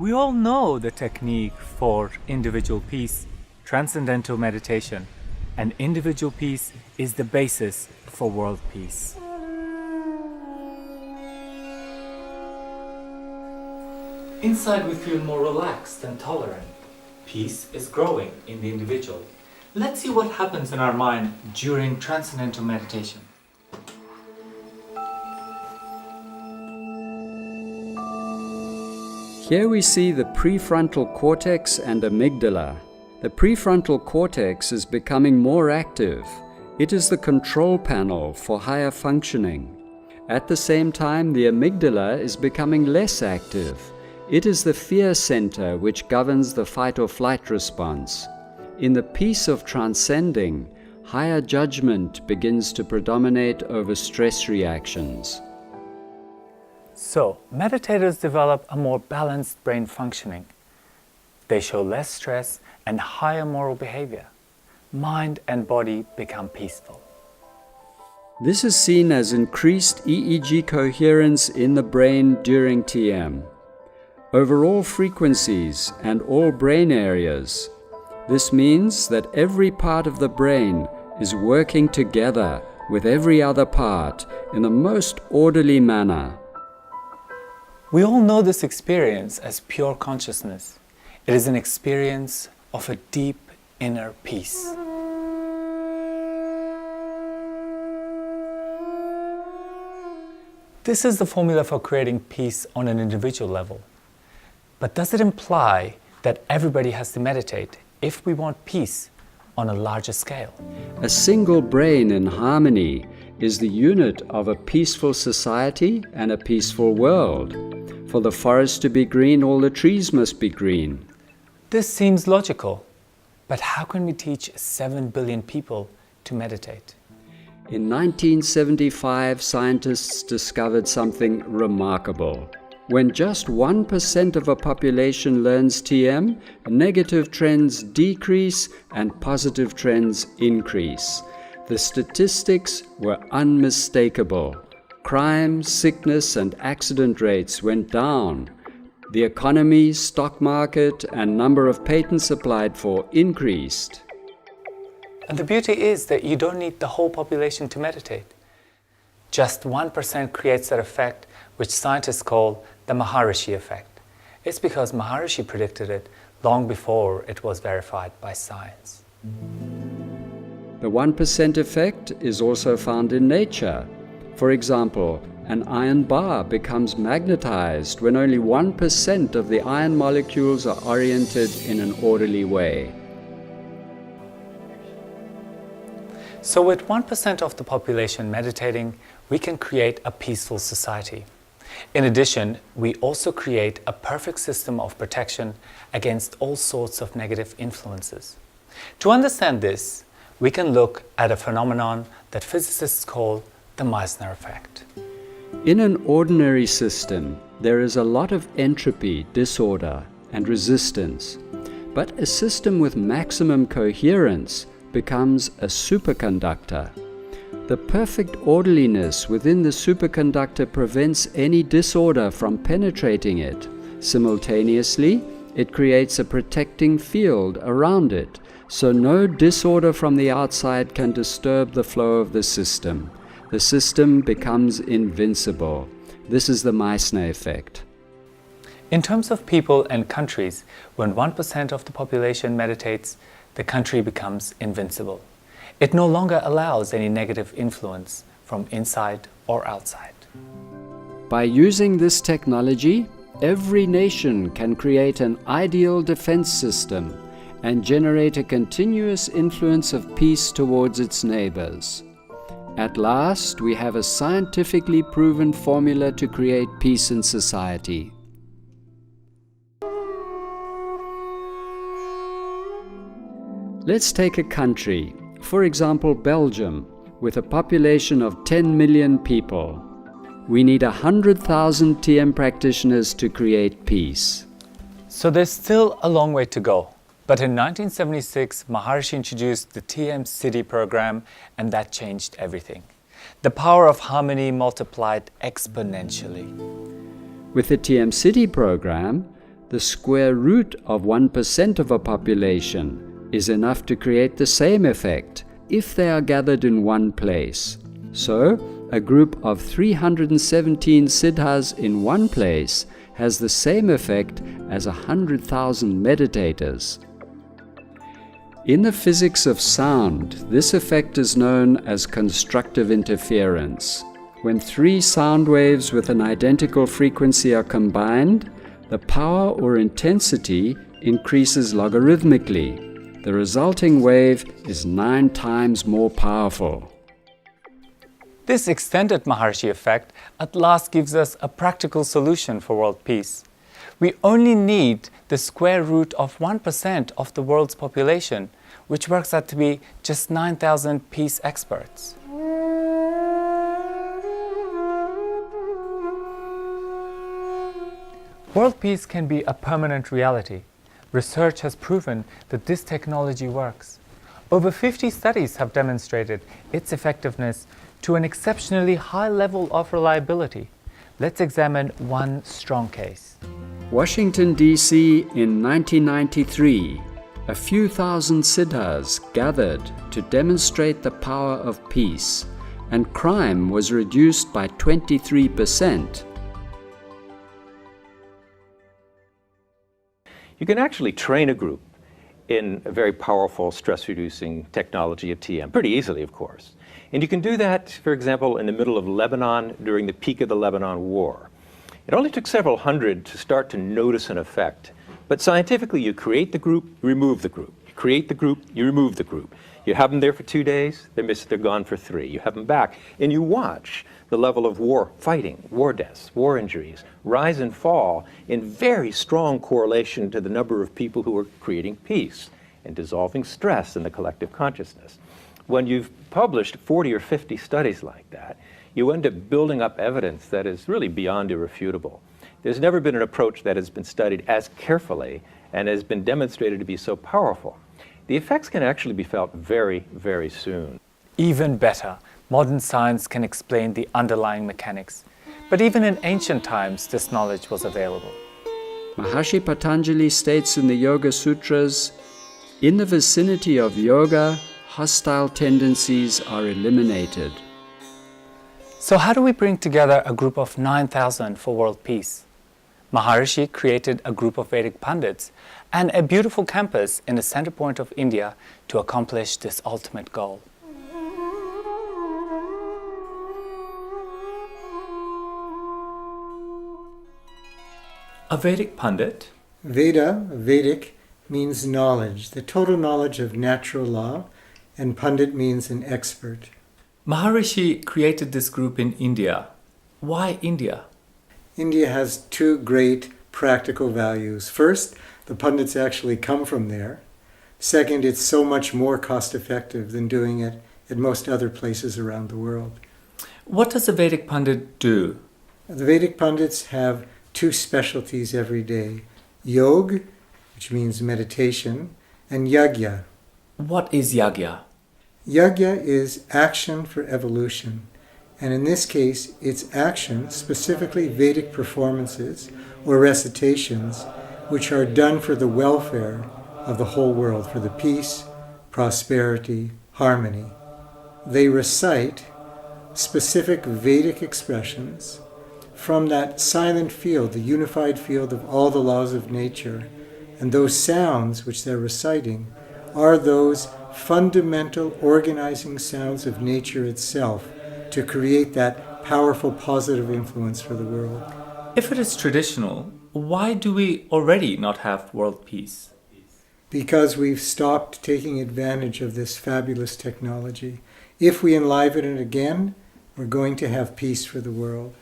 We all know the technique for individual peace, transcendental meditation, and individual peace is the basis for world peace. Inside we feel more relaxed and tolerant. Peace is growing in the individual. Let's see what happens in our mind during transcendental meditation. Here we see the prefrontal cortex and amygdala. The prefrontal cortex is becoming more active. It is the control panel for higher functioning. At the same time, the amygdala is becoming less active. It is the fear center which governs the fight or flight response. In the peace of transcending, higher judgment begins to predominate over stress reactions. So, meditators develop a more balanced brain functioning. They show less stress and higher moral behavior. Mind and body become peaceful. This is seen as increased EEG coherence in the brain during TM. Over all frequencies and all brain areas. This means that every part of the brain is working together with every other part in the most orderly manner. We all know this experience as pure consciousness. It is an experience of a deep inner peace. This is the formula for creating peace on an individual level. But does it imply that everybody has to meditate if we want peace on a larger scale? A single brain in harmony is the unit of a peaceful society and a peaceful world. For the forest to be green, all the trees must be green. This seems logical, but how can we teach 7 billion people to meditate? In 1975, scientists discovered something remarkable. When just 1% of a population learns TM, negative trends decrease and positive trends increase. The statistics were unmistakable. Crime, sickness, and accident rates went down. The economy, stock market, and number of patents applied for increased. And the beauty is that you don't need the whole population to meditate. Just 1% creates that effect, which scientists call the Maharishi effect. It's because Maharishi predicted it long before it was verified by science. The 1% effect is also found in nature. For example, an iron bar becomes magnetized when only 1% of the iron molecules are oriented in an orderly way. So with 1% of the population meditating, we can create a peaceful society. In addition, we also create a perfect system of protection against all sorts of negative influences. To understand this, we can look at a phenomenon that physicists call the Meissner effect. In an ordinary system, there is a lot of entropy, disorder, and resistance. But a system with maximum coherence becomes a superconductor. The perfect orderliness within the superconductor prevents any disorder from penetrating it. Simultaneously, it creates a protecting field around it, so no disorder from the outside can disturb the flow of the system. The system becomes invincible. This is the Meissner effect. In terms of people and countries, when 1% of the population meditates, the country becomes invincible. It no longer allows any negative influence from inside or outside. By using this technology, every nation can create an ideal defense system and generate a continuous influence of peace towards its neighbors. At last, we have a scientifically proven formula to create peace in society. Let's take a country, for example Belgium, with a population of 10 million people. We need 100,000 TM practitioners to create peace. So there's still a long way to go. But in 1976, Maharishi introduced the TM City program, and that changed everything. The power of harmony multiplied exponentially. With the TM City program, the square root of 1% of a population is enough to create the same effect if they are gathered in one place. So, a group of 317 siddhas in one place has the same effect as 100,000 meditators. In the physics of sound, this effect is known as constructive interference. When three sound waves with an identical frequency are combined, the power or intensity increases logarithmically. The resulting wave is 9 times more powerful. This extended Maharishi effect at last gives us a practical solution for world peace. We only need the square root of 1% of the world's population, which works out to be just 9,000 peace experts. World peace can be a permanent reality. Research has proven that this technology works. Over 50 studies have demonstrated its effectiveness to an exceptionally high level of reliability. Let's examine one strong case. Washington, D.C. in 1993, a few thousand siddhas gathered to demonstrate the power of peace, and crime was reduced by 23%. You can actually train a group in a very powerful stress-reducing technology of TM, pretty easily, of course. And you can do that, for example, in the middle of Lebanon during the peak of the Lebanon War. It only took several hundred to start to notice an effect. But scientifically, you create the group, you remove the group. You create the group, you remove the group. You have them there for 2 days, they're gone for 3. You have them back, and you watch the level of war fighting, war deaths, war injuries, rise and fall in very strong correlation to the number of people who are creating peace and dissolving stress in the collective consciousness. When you've published 40 or 50 studies like that, you end up building up evidence that is really beyond irrefutable. There's never been an approach that has been studied as carefully and has been demonstrated to be so powerful. The effects can actually be felt very, very soon. Even better, modern science can explain the underlying mechanics. But even in ancient times, this knowledge was available. Maharishi Patanjali states in the Yoga Sutras, in the vicinity of yoga, hostile tendencies are eliminated. So how do we bring together a group of 9,000 for world peace? Maharishi created a group of Vedic Pandits and a beautiful campus in the center point of India to accomplish this ultimate goal. A Vedic Pandit? Veda, Vedic, means knowledge, the total knowledge of natural law, and Pandit means an expert. Maharishi created this group in India. Why India? India has 2 great practical values. First, the Pandits actually come from there. Second, it's so much more cost-effective than doing it at most other places around the world. What does a Vedic Pandit do? The Vedic Pandits have 2 specialties every day. Yoga, which means meditation, and Yangja. What is Yangja? Yangja is action for evolution. And in this case, it's action, specifically Vedic performances or recitations, which are done for the welfare of the whole world, for the peace, prosperity, harmony. They recite specific Vedic expressions from that silent field, the unified field of all the laws of nature. And those sounds which they're reciting are those fundamental organizing sounds of nature itself to create that powerful positive influence for the world. If it is traditional, why do we already not have world peace? Because we've stopped taking advantage of this fabulous technology. If we enliven it again, we're going to have peace for the world.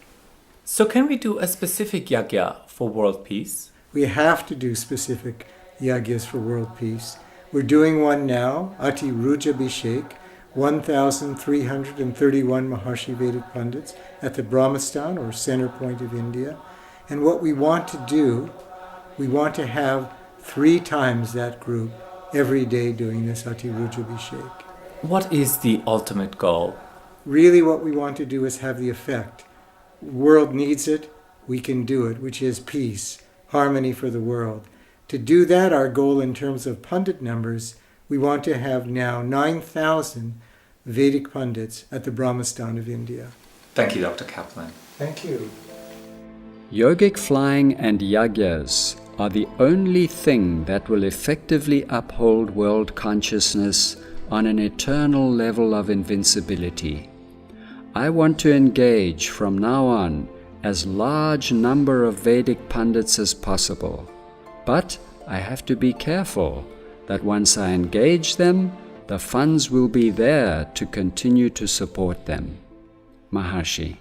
So can we do a specific yagya for world peace? We have to do specific yagyas for world peace. We're doing one now, Ati Rujabhishek, 1,331 Maharishi Vedic Pandits at the Brahmasthanu, or center point of India. And what we want to do, we want to have 3 times that group every day doing this Ati Rujabhishek. What is the ultimate goal? Really what we want to do is have the effect. The world needs it, we can do it, which is peace. harmony for the world. To do that, our goal in terms of pundit numbers, we want to have now 9,000 Vedic pundits at the Brahmasthanu of India. Thank you, Dr. Kaplan. Thank you. Yogic flying and yagyas are the only thing that will effectively uphold world consciousness on an eternal level of invincibility. I want to engage from now on as large number of Vedic pundits as possible. But I have to be careful that once I engage them, the funds will be there to continue to support them. Maharishi.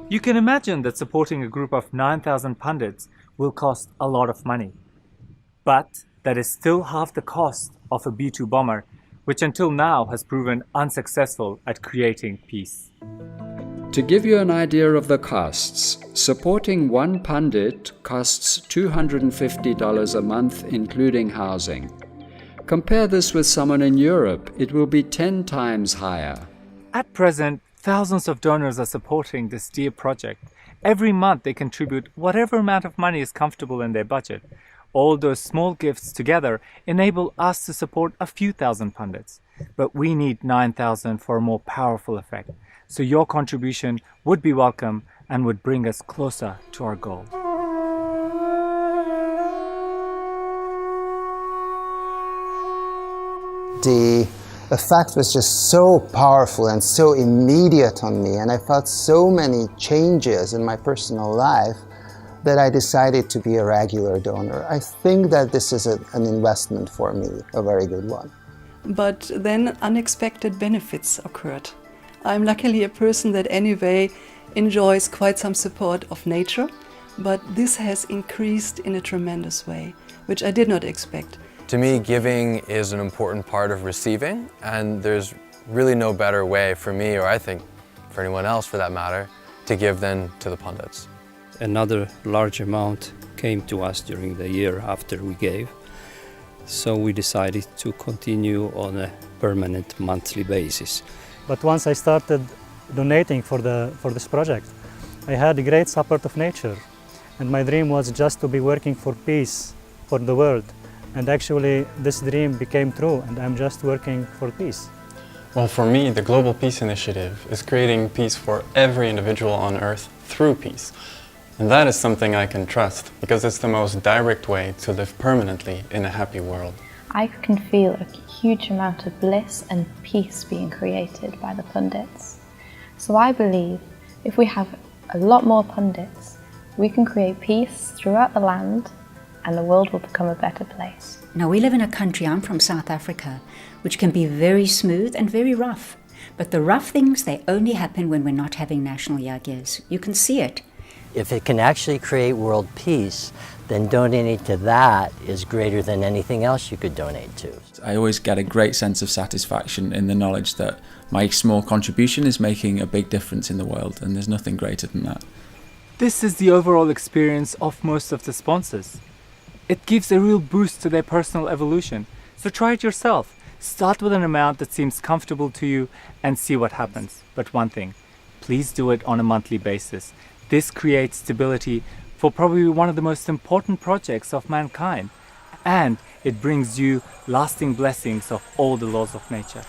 You can imagine that supporting a group of 9,000 pundits will cost a lot of money. But that is still half the cost of a B-2 bomber, which until now has proven unsuccessful at creating peace. To give you an idea of the costs, supporting one pundit costs $250 a month, including housing. Compare this with someone in Europe, it will be 10 times higher. At present, thousands of donors are supporting this dear project. Every month they contribute whatever amount of money is comfortable in their budget. All those small gifts together enable us to support a few thousand pundits. But we need 9,000 for a more powerful effect. So your contribution would be welcome and would bring us closer to our goal. The effect was just so powerful and so immediate on me, and I felt so many changes in my personal life that I decided to be a regular donor. I think that this is an investment for me, a very good one. But then unexpected benefits occurred. I'm luckily a person that anyway enjoys quite some support of nature, but this has increased in a tremendous way, which I did not expect. To me, giving is an important part of receiving, and there's really no better way for me, or I think for anyone else for that matter, to give than to the pundits. Another large amount came to us during the year after we gave, so we decided to continue on a permanent monthly basis. But once I started donating for this project, I had great support of nature, and my dream was just to be working for peace for the world. And actually, this dream became true, and I'm just working for peace. Well, for me, the Global Peace Initiative is creating peace for every individual on Earth through peace. And that is something I can trust, because it's the most direct way to live permanently in a happy world. I can feel a huge amount of bliss and peace being created by the pundits. So I believe if we have a lot more pundits, we can create peace throughout the land, and the world will become a better place. Now, we live in a country, I'm from South Africa, which can be very smooth and very rough. But the rough things, they only happen when we're not having national yagyas. You can see it. If it can actually create world peace, then donating to that is greater than anything else you could donate to. I always get a great sense of satisfaction in the knowledge that my small contribution is making a big difference in the world, and there's nothing greater than that. This is the overall experience of most of the sponsors. It gives a real boost to their personal evolution. So try it yourself. Start with an amount that seems comfortable to you and see what happens. But one thing, please do it on a monthly basis. This creates stability for probably one of the most important projects of mankind. And it brings you lasting blessings of all the laws of nature.